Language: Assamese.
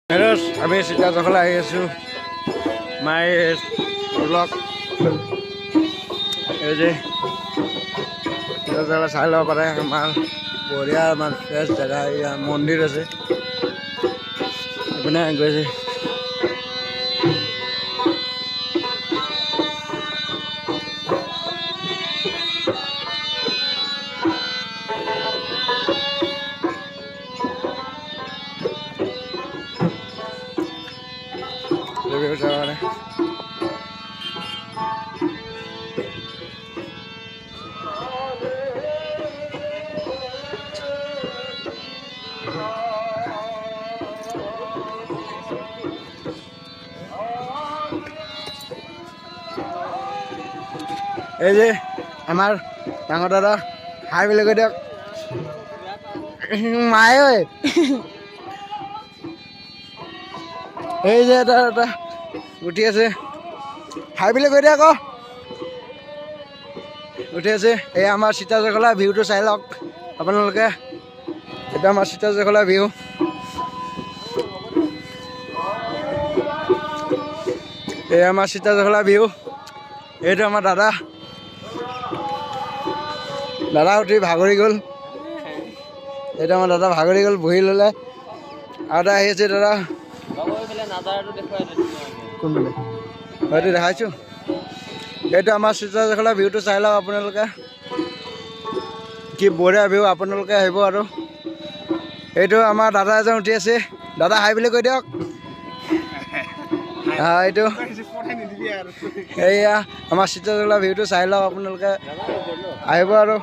Terus habis kita sekolah itu main vlog. Jadi kita sekolah salah pada mal boria mal fresh jaga ya mondir আছে apna গৈছে review jaga এই যে আমার ডাঙৰ দাদা হাই বুলি কৈ দিয়ক মায়ে ঐ এই যে এটা এটা উঠি আছে হাই বুলি কৈ দিয়ক উঠি আছে এই আমাৰ সীতাজখলা ভিউটো চাই লওক আপোনালোকে এটা আমাৰ সীতাজখলা ভিউ এই আমাৰ সীতাজখলা ভিউ এইটো আমাৰ দাদা দাদা উঠি ভাগৰি গ'ল এইটো আমাৰ দাদা ভাগৰি গ'ল বহি ল'লে আৰু এটা আহি আছে দাদা কোনফালে হয়তো দেখাইছোঁ এইটো আমাৰ সীতাজখলা ভিউটো চাই লওক আপোনালোকে কি বঢ়িয়া ভিউ আপোনালোকে আহিব আৰু এইটো আমাৰ দাদা এজন উঠি আছে দাদা হাই বুলি কৈ দিয়ক এইটো এয়া আমাৰ সীতাজখলা ভিউটো চাই লওক আপোনালোকে আহিব আৰু